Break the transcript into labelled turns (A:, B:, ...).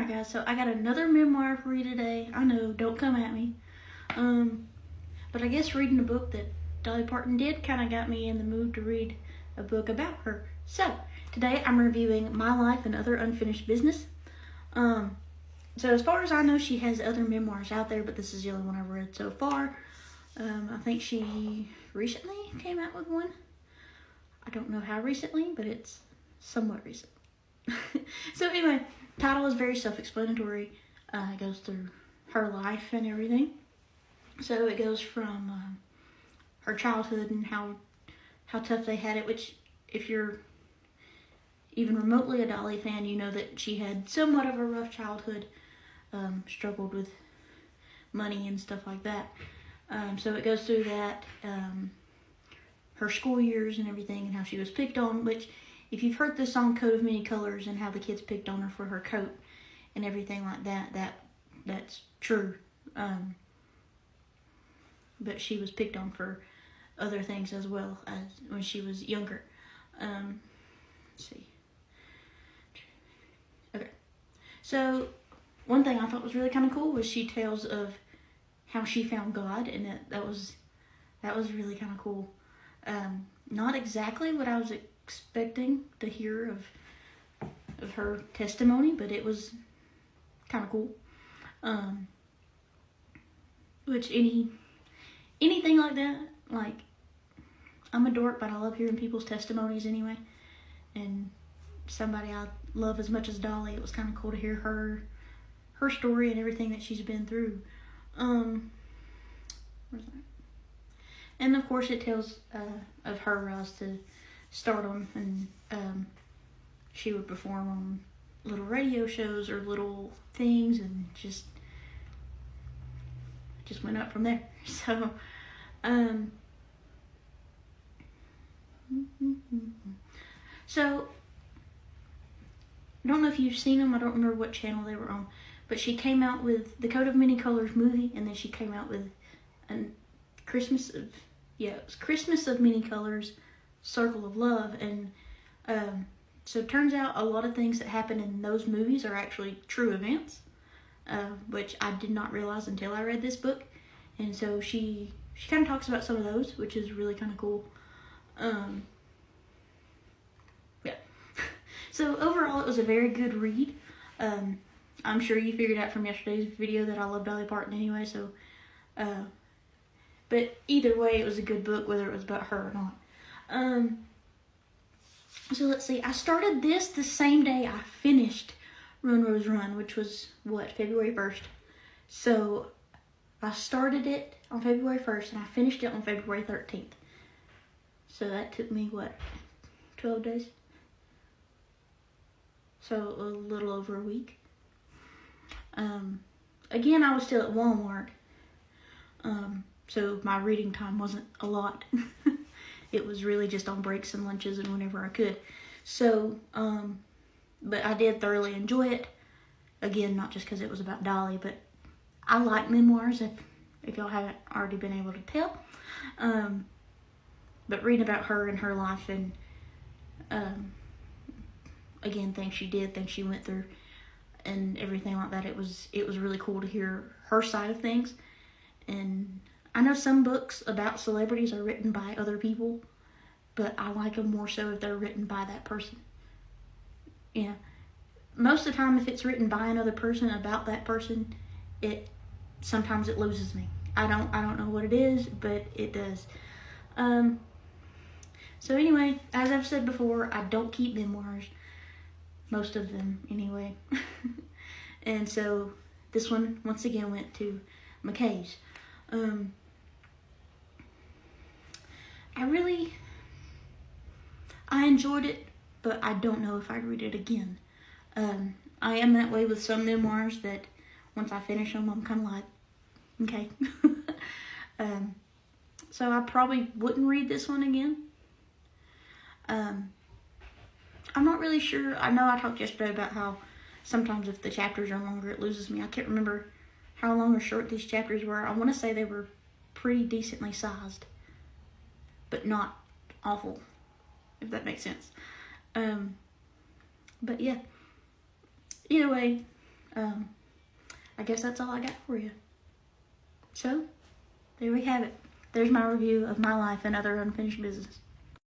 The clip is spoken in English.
A: Alright guys, so I got another memoir for you today. I know, don't come at me. But I guess reading a book that Dolly Parton did kind of got me in the mood to read a book about her. So, today I'm reviewing My Life and Other Unfinished Business. So as far as I know, she has other memoirs out there, but this is the only one I've read so far. I think she recently came out with one. I don't know how recently, but it's somewhat recent. So anyway, title is very self-explanatory. It goes through her life and everything. So it goes from her childhood and how tough they had it, which if you're even remotely a Dolly fan, you know that she had somewhat of a rough childhood, struggled with money and stuff like that. So it goes through that, her school years and everything, and how she was picked on, which if you've heard the song Coat of Many Colors and how the kids picked on her for her coat and everything like that, that's true. But she was picked on for other things as well as when she was younger. Let's see. Okay. So one thing I thought was really kind of cool was she tells of how she found God, and that was really kind of cool. Not exactly what I was expecting to hear of her testimony, but it was kind of cool. Which anything like that, like, I'm a dork, but I love hearing people's testimonies anyway. And somebody I love as much as Dolly, it was kind of cool to hear her story and everything that she's been through. Where's that? And of course it tells of her rise to stardom, and she would perform on little radio shows or little things, and just went up from there. So so I don't know if you've seen them. I don't remember what channel they were on, but she came out with the Coat of Many Colors movie, and then she came out with Christmas of Many Colors, Circle of Love. And so it turns out a lot of things that happen in those movies are actually true events, which I did not realize until I read this book. And so she kind of talks about some of those, which is really kind of cool. Yeah. So overall, it was a very good read. I'm sure you figured out from yesterday's video that I love Dolly Parton anyway, so but either way, it was a good book, whether it was about her or not. So let's see. I started this the same day I finished Run, Rose, Run, which was, February 1st. So I started it on February 1st, and I finished it on February 13th. So that took me, 12 days? So a little over a week. Again, I was still at Walmart. So my reading time wasn't a lot. It was really just on breaks and lunches and whenever I could. So, but I did thoroughly enjoy it. Again, not just because it was about Dolly, but I like memoirs, if y'all haven't already been able to tell. But reading about her and her life, and again, things she did, things she went through, and everything like that, it was really cool to hear her side of things. And I know some books about celebrities are written by other people, but I like them more so if they're written by that person. Yeah. Most of the time, if it's written by another person about that person, sometimes it loses me. I don't know what it is, but it does. So anyway, as I've said before, I don't keep memoirs. Most of them, anyway. And so this one, once again, went to McKay's. I enjoyed it, but I don't know if I'd read it again. I am that way with some memoirs, that once I finish them, I'm kind of like, okay. So I probably wouldn't read this one again. I'm not really sure. I know I talked yesterday about how sometimes if the chapters are longer, it loses me. I can't remember how long or short these chapters were. I want to say they were pretty decently sized, but not awful, if that makes sense. But yeah, either way, I guess that's all I got for you. So, there we have it. There's my review of my life and other unfinished business.